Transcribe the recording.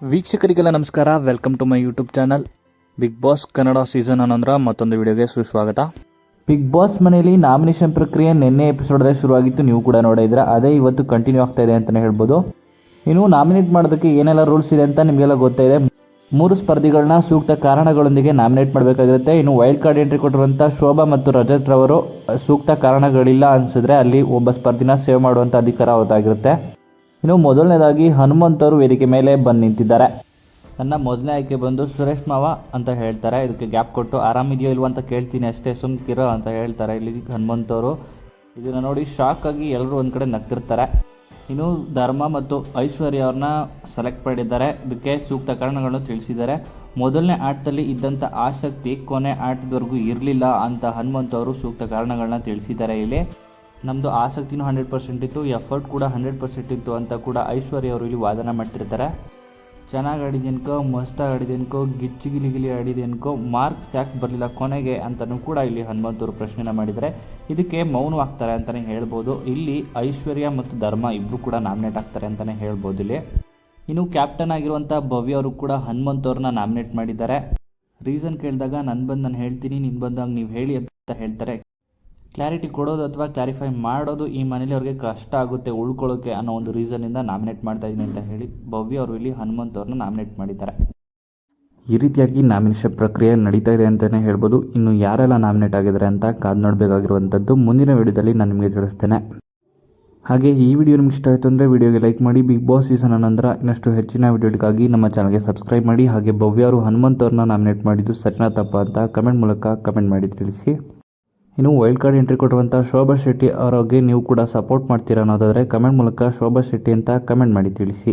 ವೀಕ್ಷಕರಿಗೆಲ್ಲ ನಮಸ್ಕಾರ. Welcome to my YouTube channel Bigg Boss Kannada season 11 ಮತ್ತೊಂದು ವಿಡಿಯೋಗೆ ಸುಸ್ವಾಗತ. ಬಿಗ್ ಬಾಸ್ ಮನೆಯಲ್ಲಿ ನಾಮಿನೇಷನ್ ಪ್ರಕ್ರಿಯೆ ನಿನ್ನೆ ಎಪಿಸೋಡಲ್ಲೇ ಶುರುವಾಗಿತ್ತು. ನೀವು ಕೂಡ ನೋಡಿದ್ರೆ ಅದೇ ಇವತ್ತು ಕಂಟಿನ್ಯೂ ಆಗ್ತಾ ಇದೆ ಅಂತಲೇ ಹೇಳ್ಬೋದು. ಇನ್ನು ನಾಮಿನೇಟ್ ಮಾಡೋದಕ್ಕೆ ಏನೆಲ್ಲ ರೂಲ್ಸ್ ಇದೆ ಅಂತ ನಿಮಗೆಲ್ಲ ಗೊತ್ತಿದೆ. 3 ಸ್ಪರ್ಧಿಗಳನ್ನ ಸೂಕ್ತ ಕಾರಣಗಳೊಂದಿಗೆ ನಾಮಿನೇಟ್ ಮಾಡಬೇಕಾಗಿರುತ್ತೆ. ಇನ್ನು ವೈಲ್ಡ್ ಕಾರ್ಡ್ ಎಂಟ್ರಿ ಕೊಟ್ಟಿರುವಂಥ ಶೋಭಾ ಮತ್ತು ರಜತ್ ರವರು ಸೂಕ್ತ ಕಾರಣಗಳಿಲ್ಲ ಅನಿಸಿದ್ರೆ ಅಲ್ಲಿ ಒಬ್ಬ ಸ್ಪರ್ಧಿನ ಸೇವ್ ಮಾಡುವಂಥ ಅಧಿಕಾರ ಅವತ್ತಾಗಿರುತ್ತೆ. ಇನ್ನು ಮೊದಲನೇದಾಗಿ ಹನುಮಂತವರು ವೇದಿಕೆ ಮೇಲೆ ಬಂದು ನಿಂತಿದ್ದಾರೆ. ನನ್ನ ಮೊದಲನೇ ಆಯ್ಕೆ ಬಂದು ಸುರೇಶ್ ಮಾವ ಅಂತ ಹೇಳ್ತಾರೆ. ಇದಕ್ಕೆ ಗ್ಯಾಪ್ ಕೊಟ್ಟು ಆರಾಮಿದೆಯೋ ಇಲ್ವ ಅಂತ ಕೇಳ್ತೀನಿ ಅಷ್ಟೇ, ಸುಮ್ಕಿರೋ ಅಂತ ಹೇಳ್ತಾರೆ ಇಲ್ಲಿ ಹನುಮಂತವರು. ಇದನ್ನು ನೋಡಿ ಶಾಕ್ ಆಗಿ ಎಲ್ಲರೂ ಒಂದು ಕಡೆ ನಗ್ತಿರ್ತಾರೆ. ಇನ್ನು ಧರ್ಮ ಮತ್ತು ಐಶ್ವರ್ಯ ಅವ್ರನ್ನ ಸೆಲೆಕ್ಟ್ ಮಾಡಿದ್ದಾರೆ. ಇದಕ್ಕೆ ಸೂಕ್ತ ಕಾರಣಗಳನ್ನು ತಿಳಿಸಿದ್ದಾರೆ. ಮೊದಲನೇ ಆಟದಲ್ಲಿ ಇದ್ದಂಥ ಆಸಕ್ತಿ ಕೊನೆ ಆಟದವರೆಗೂ ಇರಲಿಲ್ಲ ಅಂತ ಹನುಮಂತವರು ಸೂಕ್ತ ಕಾರಣಗಳನ್ನ ತಿಳಿಸಿದ್ದಾರೆ. ಇಲ್ಲಿ ನಮ್ಮದು ಆಸಕ್ತಿನೂ 100% ಇತ್ತು, ಎಫರ್ಟ್ ಕೂಡ 100% ಇತ್ತು ಅಂತ ಕೂಡ ಐಶ್ವರ್ಯ ಅವರು ಇಲ್ಲಿ ವಾದನ ಮಾಡ್ತಿರ್ತಾರೆ. ಚೆನ್ನಾಗಿ ಆಡಿದೇನ್ಕೋ, ಮಸ್ತಾಗಿ ಆಡಿದೇನ್ಕೋ, ಗಿಲಿ ಆಡಿದೇನ್ಕೋ, ಮಾರ್ಕ್ಸ್ ಯಾಕೆ ಬರಲಿಲ್ಲ ಕೊನೆಗೆ ಅಂತಲೂ ಕೂಡ ಇಲ್ಲಿ ಹನುಮಂತವರು ಪ್ರಶ್ನೆನ ಮಾಡಿದರೆ ಇದಕ್ಕೆ ಮೌನವಾಗ್ತಾರೆ ಅಂತಲೇ ಹೇಳ್ಬೋದು. ಇಲ್ಲಿ ಐಶ್ವರ್ಯ ಮತ್ತು ಧರ್ಮ ಇಬ್ಬರು ಕೂಡ ನಾಮಿನೇಟ್ ಆಗ್ತಾರೆ ಅಂತಲೇ ಹೇಳ್ಬೋದು. ಇಲ್ಲಿ ಇನ್ನು ಕ್ಯಾಪ್ಟನ್ ಆಗಿರುವಂಥ ಭವ್ಯ ಅವರು ಕೂಡ ಹನುಮಂತವ್ರನ್ನ ನಾಮಿನೇಟ್ ಮಾಡಿದ್ದಾರೆ. ರೀಸನ್ ಕೇಳಿದಾಗ ನಾನು ಹೇಳ್ತೀನಿ, ನೀನು ಬಂದಾಗ ನೀವು ಹೇಳಿ ಅಂತ ಹೇಳ್ತಾರೆ. ಕ್ಲಾರಿಟಿ ಕೊಡೋದು ಅಥವಾ ಕ್ಲಾರಿಫೈ ಮಾಡೋದು ಈ ಮನೇಲಿ ಅವ್ರಿಗೆ ಕಷ್ಟ ಆಗುತ್ತೆ ಉಳ್ಕೊಳ್ಳೋಕ್ಕೆ ಅನ್ನೋ ಒಂದು ರೀಸನ್ನಿಂದ ನಾಮಿನೇಟ್ ಮಾಡ್ತಾ ಇದ್ದೀನಿ ಅಂತ ಹೇಳಿ ಭವ್ಯ ಅವರು ಇಲ್ಲಿ ಹನುಮಂತ್ ಅವ್ರನ್ನ ನಾಮಿನೇಟ್ ಮಾಡಿದ್ದಾರೆ. ಈ ರೀತಿಯಾಗಿ ನಾಮಿನೇಷನ್ ಪ್ರಕ್ರಿಯೆ ನಡೀತಾ ಇದೆ ಅಂತಲೇ ಹೇಳ್ಬೋದು. ಇನ್ನು ಯಾರೆಲ್ಲ ನಾಮಿನೇಟ್ ಆಗಿದ್ದಾರೆ ಅಂತ ಕಾದು ನೋಡಬೇಕಾಗಿರುವಂಥದ್ದು ಮುಂದಿನ ವಿಡಿಯೋದಲ್ಲಿ ನಾನು ನಿಮಗೆ ತಿಳಿಸ್ತೇನೆ. ಹಾಗೆ ಈ ವಿಡಿಯೋ ನಿಮ್ಗೆ ಇಷ್ಟ ಆಯಿತು ಅಂದರೆ ವಿಡಿಯೋಗೆ ಲೈಕ್ ಮಾಡಿ. ಬಿಗ್ ಬಾಸ್ ಸೀಸನ್ ನಂತರ ಇನ್ನಷ್ಟು ಹೆಚ್ಚಿನ ವಿಡಿಯೋಗಳಿಗಾಗಿ ನಮ್ಮ ಚಾನಲ್ಗೆ ಸಬ್ಸ್ಕ್ರೈಬ್ ಮಾಡಿ. ಹಾಗೆ ಭವ್ಯ ಅವರು ಹನುಮಂತ್ ಅವ್ರನ್ನ ನಾಮಿನೇಟ್ ಮಾಡಿದ್ದು ಸರಿನಾ ತಪ್ಪ ಅಂತ ಕಮೆಂಟ್ ಮೂಲಕ ಕಮೆಂಟ್ ಮಾಡಿ ತಿಳಿಸಿ. ಇನ್ನು ವೈಲ್ಡ್ ಕಾರ್ಡ್ ಎಂಟ್ರಿ ಕೊಟ್ಟಿರುವಂಥ ಶೋಭಾ ಶೆಟ್ಟಿ ಅವರಿಗೆ ನೀವು ಕೂಡ ಸಪೋರ್ಟ್ ಮಾಡ್ತೀರಾ ಅನ್ನೋದಾದರೆ ಕಮೆಂಟ್ ಮೂಲಕ ಶೋಭಾ ಶೆಟ್ಟಿ ಅಂತ ಕಮೆಂಟ್ ಮಾಡಿ ತಿಳಿಸಿ.